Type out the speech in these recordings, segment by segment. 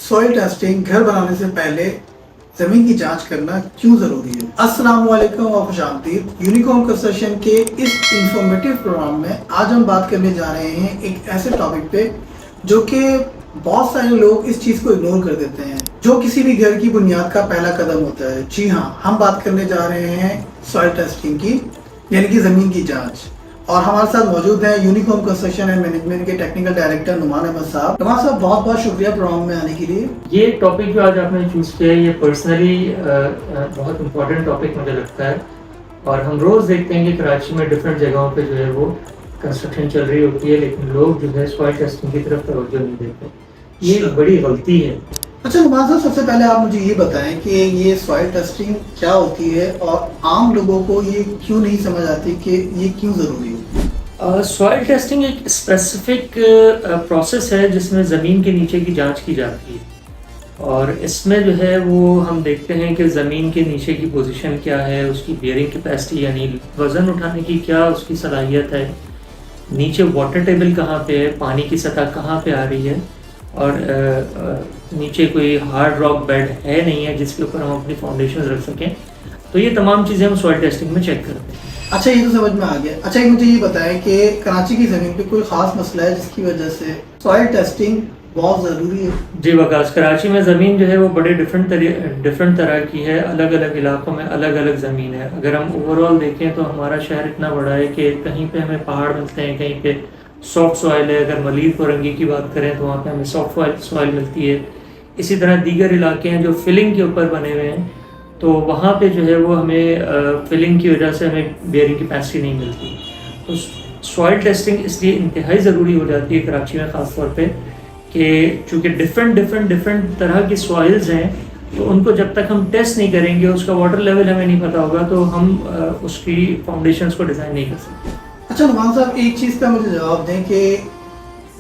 Soil testing گھر بنانے سے پہلے زمین کی جانچ کرنا کیوں ضروری ہے؟ السلام علیکم و خوش آمدید یونیکارن کنسٹرکشن کے اس انفارمیٹیو پروگرام میں آج ہم بات کرنے جا رہے ہیں ایک ایسے ٹاپک پہ جو کہ بہت سارے لوگ اس چیز کو اگنور کر دیتے ہیں، جو کسی بھی گھر کی بنیاد کا پہلا قدم ہوتا ہے۔ جی ہاں، ہم بات کرنے جا رہے ہیں سوئل ٹیسٹنگ کی، یعنی کہ زمین کی جانچ۔ اور ہمارے ساتھ موجود ہیں یونیکارن کنسٹرکشن اینڈ مینجمنٹ کے ٹیکنیکل ڈائریکٹر نعمان احمد صاحب۔ نعمان صاحب، بہت بہت شکریہ پروگرام میں آنے کے لیے۔ یہ ٹاپک جو آج آپ نے چوز کیا ہے یہ پرسنلی بہت امپورٹنٹ ٹاپک مجھے لگتا ہے، اور ہم روز دیکھتے ہیں کہ کراچی میں ڈفرینٹ جگہوں پہ جو ہے وہ کنسٹرکشن چل رہی ہوتی ہے، لیکن لوگ جو ہے سوائل ٹیسٹنگ کی طرف توجہ نہیں دیتے۔ یہ ایک بڑی غلطی ہے۔ اچھا نعمان صاحب، سب سے پہلے آپ مجھے یہ بتائیں کہ یہ سوائل ٹیسٹنگ کیا ہوتی ہے اور عام لوگوں کو یہ کیوں نہیں سمجھ آتی کہ یہ کیوں ضروری ہے؟ سوائل ٹیسٹنگ ایک اسپیسیفک پروسیس ہے جس میں زمین کے نیچے کی جانچ کی جاتی ہے، اور اس میں جو ہے وہ ہم دیکھتے ہیں کہ زمین کے نیچے کی پوزیشن کیا ہے، اس کی بیئرنگ کیپیسٹی یعنی وزن اٹھانے کی کیا اس کی صلاحیت ہے، نیچے واٹر ٹیبل کہاں پہ ہے، پانی کی سطح کہاں پہ آ رہی ہے، اور نیچے کوئی ہارڈ راک بیڈ ہے نہیں ہے جس کے اوپر ہم اپنی فاؤنڈیشن رکھ سکیں۔ تو یہ تمام چیزیں ہم سوائل ٹیسٹنگ میں چیک کرتے ہیں۔ اچھا، یہ تو سمجھ میں آ گیا۔ اچھا، مجھے یہ بتائیں کہ کراچی کی زمین پہ کوئی خاص مسئلہ ہے جس کی وجہ سے سوائل ٹیسٹنگ بہت ضروری ہے؟ جی وکاس، کراچی میں زمین جو ہے وہ بڑے ڈفرینٹ طرح کی ہے، الگ الگ علاقوں میں الگ الگ زمین ہے۔ اگر ہم اوور آل دیکھیں تو ہمارا شہر اتنا بڑا ہے کہ کہیں پہ ہمیں پہاڑ ملتے ہیں، کہیں پہ سافٹ سوائل ہے۔ اگر ملیر کورنگی کی بات کریں تو وہاں پہ ہمیں سافٹ سوائل ملتی ہے۔ اسی طرح دیگر علاقے ہیں جو فلنگ کے اوپر بنے ہوئے ہیں، تو وہاں پہ جو ہے وہ ہمیں فلنگ کی وجہ سے ہمیں بیئرنگ کیپیسٹی نہیں ملتی۔ تو سوائل ٹیسٹنگ اس لیے انتہائی ضروری ہو جاتی ہے کراچی میں خاص طور پہ، کہ چونکہ ڈفرینٹ طرح کی سوائلز ہیں، تو ان کو جب تک ہم ٹیسٹ نہیں کریں گے، اس کا واٹر لیول ہمیں نہیں پتہ ہوگا، تو ہم اس کی فاؤنڈیشنز کو ڈیزائن نہیں کر سکتے۔ اچھا نعمان صاحب، ایک چیز کا مجھے جواب دیں کہ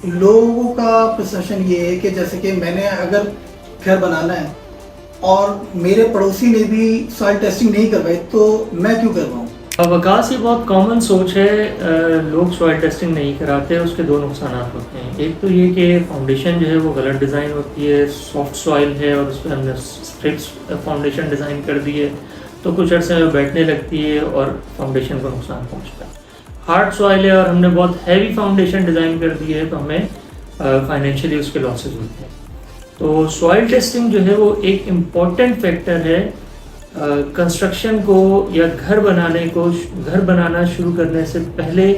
لوگوں کا پرسیپشن یہ ہے کہ جیسے کہ میں نے اگر گھر بنانا ہے اور میرے پڑوسی نے بھی سوائل ٹیسٹنگ نہیں کروائی تو میں کیوں کرواؤں؟ وکاس، یہ بہت کامن سوچ ہے، لوگ سوائل ٹیسٹنگ نہیں کراتے۔ اس کے دو نقصانات ہوتے ہیں۔ ایک تو یہ کہ فاؤنڈیشن جو ہے وہ غلط ڈیزائن ہوتی ہے، سافٹ سوائل ہے اور اس پہ ہم نے اسٹرپس فاؤنڈیشن ڈیزائن کر دی ہے، تو کچھ عرصے میں بیٹھنے لگتی ہے اور فاؤنڈیشن کو نقصان پہنچتا ہے۔ ہارڈ سوائل ہے اور ہم نے بہت ہیوی فاؤنڈیشن ڈیزائن کر دی ہے، تو ہمیں فائنینشلی اس کے لاسز ہوتے ہیں۔ تو سوائل ٹیسٹنگ جو ہے وہ ایک امپورٹنٹ فیکٹر ہے کنسٹرکشن کو یا گھر بنانا شروع کرنے سے پہلے۔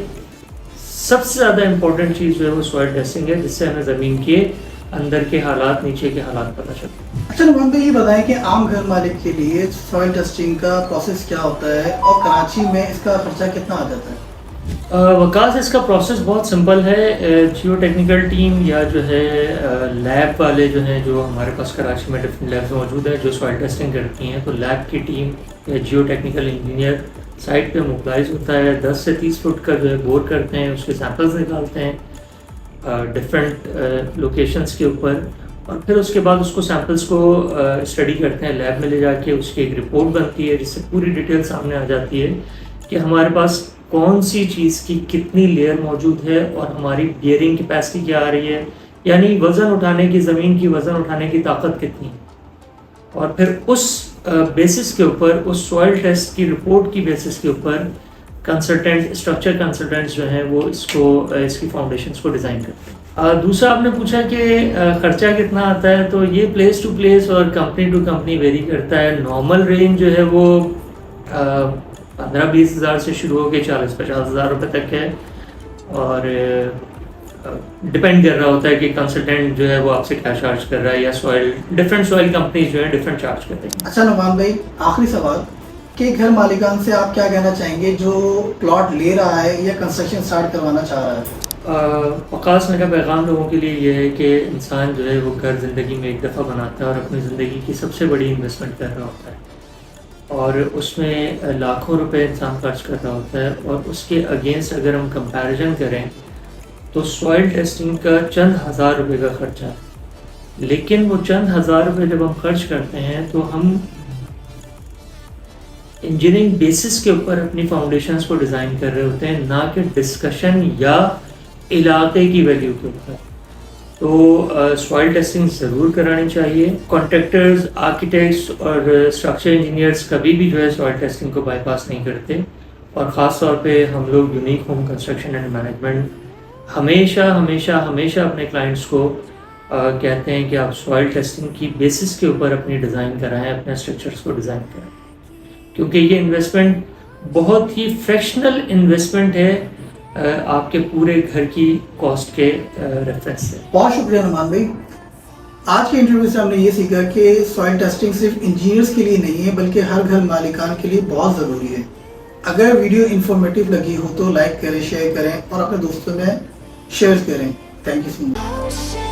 سب سے زیادہ امپورٹنٹ چیز جو ہے وہ سوائل ٹیسٹنگ ہے، جس سے ہمیں زمین کے اندر کے حالات، نیچے کے حالات پتہ چلتے ہیں۔ اچھا نعمان بھائی، یہ بتائیں کہ عام گھر مالک کے لیے سوائل ٹیسٹنگ کا پروسیس کیا ہوتا ہے اور کراچی میں اس کا خرچہ کتنا آ جاتا ہے؟ وکاس، اس کا پروسیس بہت سمپل ہے۔ جیو ٹیکنیکل ٹیم یا جو ہے لیب والے جو ہیں، جو ہمارے پاس کراچی میں ڈفرینٹ لیبز موجود ہیں جو سوائل ٹیسٹنگ کرتی ہیں، تو لیب کی ٹیم یا جیو ٹیکنیکل انجینئر سائٹ پہ موبلائز ہوتا ہے، 10 سے 30 فٹ کا جو ہے بور کرتے ہیں، اس کے سیمپلز نکالتے ہیں ڈفرینٹ لوکیشنز کے اوپر، اور پھر اس کے بعد اس کو سیمپلز کو اسٹڈی کرتے ہیں لیب میں لے جا کے۔ اس کی ایک رپورٹ بنتی ہے جس سے پوری ڈیٹیل سامنے آ جاتی ہے کہ ہمارے پاس کون سی چیز کی کتنی لیئر موجود ہے اور ہماری بیئرنگ کیپیسٹی کیا آ رہی ہے، یعنی وزن اٹھانے کی، زمین کی وزن اٹھانے کی طاقت کتنی ہے۔ اور پھر اس بیسس کے اوپر، اس سوائل ٹیسٹ کی رپورٹ کی بیسس کے اوپر اسٹرکچر کنسلٹنٹس جو ہیں وہ اس کی فاؤنڈیشنز کو ڈیزائن کرتے ہیں۔ دوسرا آپ نے پوچھا کہ خرچہ کتنا آتا ہے، تو یہ پلیس ٹو پلیس اور کمپنی ٹو کمپنی ویری کرتا ہے۔ نارمل رینج جو ہے وہ 15-20 ہزار سے شروع ہو کے 40-50 ہزار روپے تک ہے، اور ڈپینڈ کر رہا ہوتا ہے کہ کنسلٹنٹ جو ہے وہ آپ سے کیا چارج کر رہا ہے، یا ڈفرینٹ سوائل کمپنیز جو ہیں ڈفرینٹ چارج کرتے ہیں۔ اچھا نعمان بھائی، آخری سوال کہ گھر مالکان سے آپ کیا کہنا چاہیں گے جو پلاٹ لے رہا ہے یا کنسٹرکشن سٹارٹ کروانا چاہ رہا ہے؟ وکاس، میرا پیغام لوگوں کے لیے یہ ہے کہ انسان جو ہے وہ گھر زندگی میں ایک دفعہ بناتا ہے اور اپنی زندگی کی سب سے بڑی انویسٹمنٹ کر رہا ہوتا ہے، اور اس میں لاکھوں روپے انسان خرچ کر رہا ہوتا ہے، اور اس کے اگینسٹ اگر ہم کمپیریزن کریں تو سوائل ٹیسٹنگ کا چند ہزار روپے کا خرچہ ہے، لیکن وہ چند ہزار روپے جب ہم خرچ کرتے ہیں تو ہم انجینئرنگ بیسس کے اوپر اپنی فاؤنڈیشنز کو ڈیزائن کر رہے ہوتے ہیں، نہ کہ ڈسکشن یا علاقے کی ویلیو کے اوپر۔ تو سوائل ٹیسٹنگ ضرور کرانی چاہیے. کانٹریکٹرز، آرکیٹیکٹس اور اسٹرکچر انجینئرس کبھی بھی جو ہے سوائل ٹیسٹنگ کو بائی پاس نہیں کرتے, اور خاص طور پہ ہم لوگ unique home construction and management ہمیشہ اپنے کلائنٹس کو کہتے ہیں کہ آپ سوائل ٹیسٹنگ کی بیسس کے اوپر اپنی ڈیزائن کرائیں, اپنے اسٹرکچرس کو ڈیزائن کرائیں, کیونکہ یہ انویسٹمنٹ بہت ہی فریکشنل انویسٹمنٹ ہے آپ کے پورے گھر کی کاسٹ کے ریفرنس سے. بہت شکریہ نعمان بھائی. آج کے انٹرویو سے ہم نے یہ سیکھا کہ سوائل ٹیسٹنگ صرف انجینئرس کے لیے نہیں ہے بلکہ ہر گھر مالکان کے لیے بہت ضروری ہے. اگر ویڈیو انفارمیٹیو لگی ہو تو لائک کریں, شیئر کریں اور اپنے دوستوں میں شیئر کریں. Thank you so much.